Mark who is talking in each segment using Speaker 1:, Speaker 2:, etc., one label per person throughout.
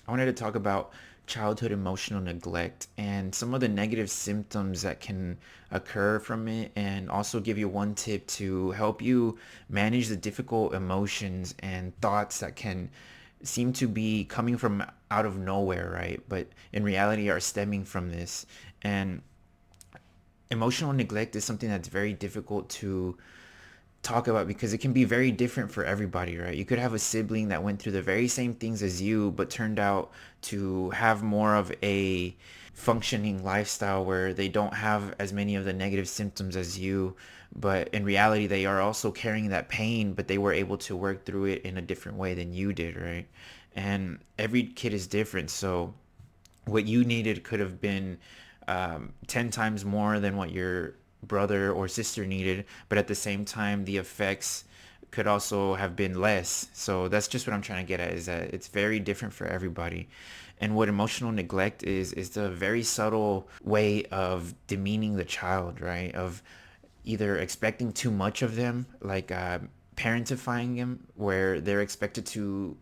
Speaker 1: I wanted to talk about childhood emotional neglect and some of the negative symptoms that can occur from it, and also give you one tip to help you manage the difficult emotions and thoughts that can seem to be coming from out of nowhere, right? But in reality are stemming from this. And emotional neglect is something that's very difficult to talk about because it can be very different for everybody, right? You could have a sibling that went through the very same things as you, but turned out to have more of a functioning lifestyle where they don't have as many of the negative symptoms as you. But in reality, they are also carrying that pain, but they were able to work through it in a different way than you did, right? And every kid is different. So what you needed could have been 10 times more than what your brother or sister needed, but at the same time the effects could also have been less. So that's just what I'm trying to get at, is that it's very different for everybody. And what emotional neglect is the very subtle way of demeaning the child, right? Of either expecting too much of them, like parentifying them, where they're expected to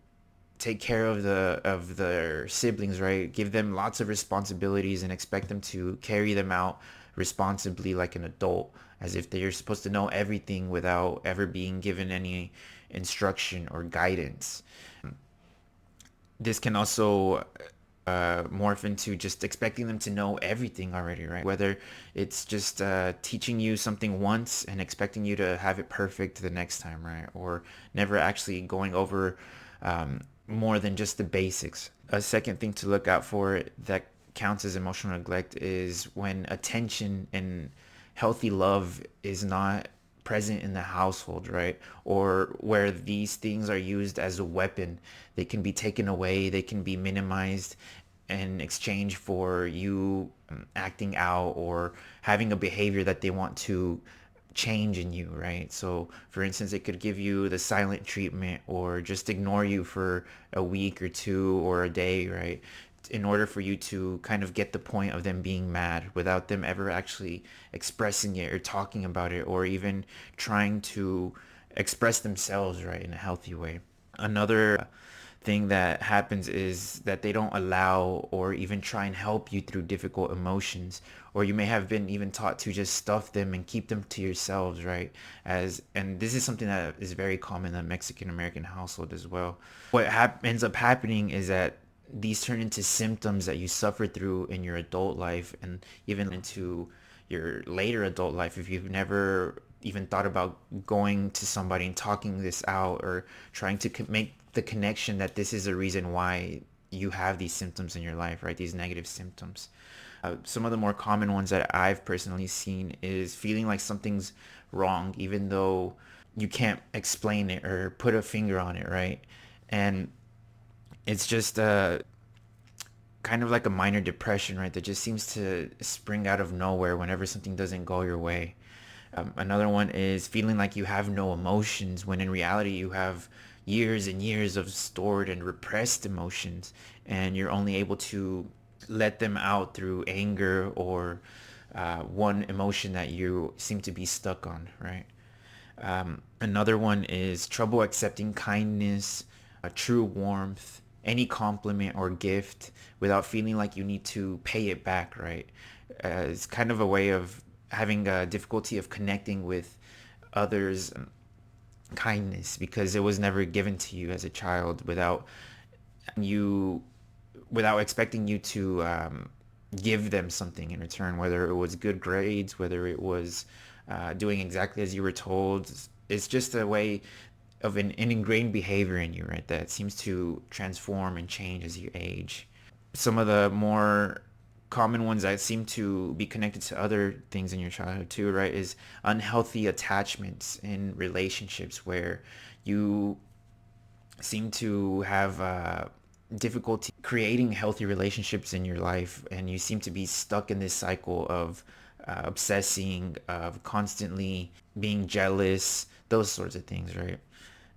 Speaker 1: take care of their siblings, right? Give them lots of responsibilities and expect them to carry them out responsibly like an adult, as if they're supposed to know everything without ever being given any instruction or guidance. This can also morph into just expecting them to know everything already, right? Whether it's just teaching you something once and expecting you to have it perfect the next time, right? Or never actually going over more than just the basics. A second thing to look out for that counts as emotional neglect is when attention and healthy love is not present in the household, right? Or where these things are used as a weapon. They can be taken away, they can be minimized in exchange for you acting out or having a behavior that they want to change in you, right? So, for instance, it could give you the silent treatment or just ignore you for a week or two or a day, right? In order for you to kind of get the point of them being mad without them ever actually expressing it or talking about it or even trying to express themselves, right, in a healthy way. Another thing that happens is that they don't allow or even try and help you through difficult emotions, or you may have been even taught to just stuff them and keep them to yourselves, right? As and this is something that is very common in the Mexican American household as well. What ends up happening is that these turn into symptoms that you suffer through in your adult life and even into your later adult life if you've never even thought about going to somebody and talking this out or trying to make the connection that this is a reason why you have these symptoms in your life, right? These negative symptoms. Some of the more common ones that I've personally seen is feeling like something's wrong, even though you can't explain it or put a finger on it, right? And it's just kind of like a minor depression, right? That just seems to spring out of nowhere whenever something doesn't go your way. Another one is feeling like you have no emotions when in reality you have years and years of stored and repressed emotions, and you're only able to let them out through anger or one emotion that you seem to be stuck on, right? Another one is trouble accepting kindness, a true warmth, any compliment or gift without feeling like you need to pay it back, right? It's kind of a way of having a difficulty of connecting with others' kindness because it was never given to you as a child you without expecting you to give them something in return, whether it was good grades, whether it was doing exactly as you were told. It's just a way of an ingrained behavior in you, right? That seems to transform and change as you age. Some of the more common ones that seem to be connected to other things in your childhood too, right, is unhealthy attachments in relationships where you seem to have difficulty creating healthy relationships in your life, and you seem to be stuck in this cycle of obsessing, of constantly being jealous, those sorts of things, right?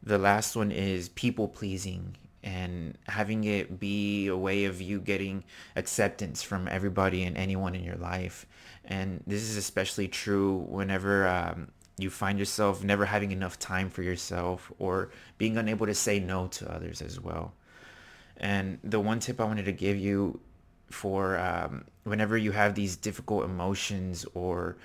Speaker 1: The last one is people pleasing and having it be a way of you getting acceptance from everybody and anyone in your life. And this is especially true whenever you find yourself never having enough time for yourself or being unable to say no to others as well. And the one tip I wanted to give you for whenever you have these difficult emotions or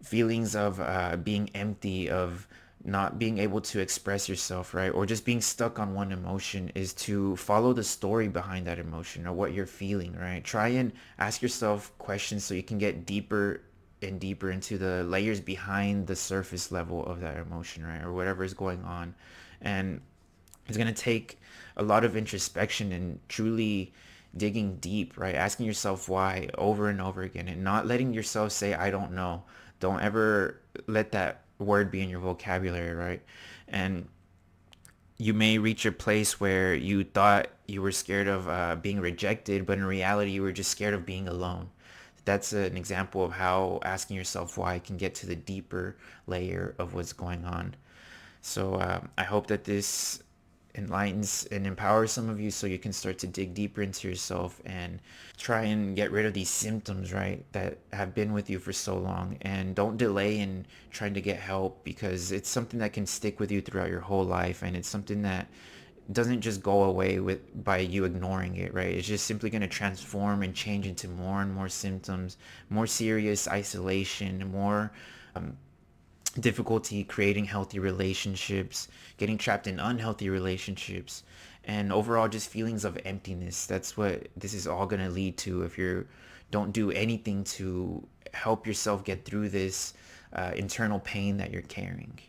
Speaker 1: feelings of being empty, of not being able to express yourself, right? Or just being stuck on one emotion, is to follow the story behind that emotion or what you're feeling, right? Try and ask yourself questions so you can get deeper and deeper into the layers behind the surface level of that emotion, right? Or whatever is going on. And it's going to take a lot of introspection and truly digging deep, right? Asking yourself why over and over again and not letting yourself say, I don't know. Don't ever let that word be in your vocabulary, right? And you may reach a place where you thought you were scared of being rejected, but in reality, you were just scared of being alone. That's an example of how asking yourself why can get to the deeper layer of what's going on. So I hope that this enlightens and empowers some of you so you can start to dig deeper into yourself and try and get rid of these symptoms, right, that have been with you for so long. And don't delay in trying to get help, because it's something that can stick with you throughout your whole life, and it's something that doesn't just go away with by you ignoring it, right? It's just simply going to transform and change into more and more symptoms, more serious isolation, more difficulty creating healthy relationships, getting trapped in unhealthy relationships, and overall just feelings of emptiness. That's what this is all going to lead to if you don't do anything to help yourself get through this internal pain that you're carrying.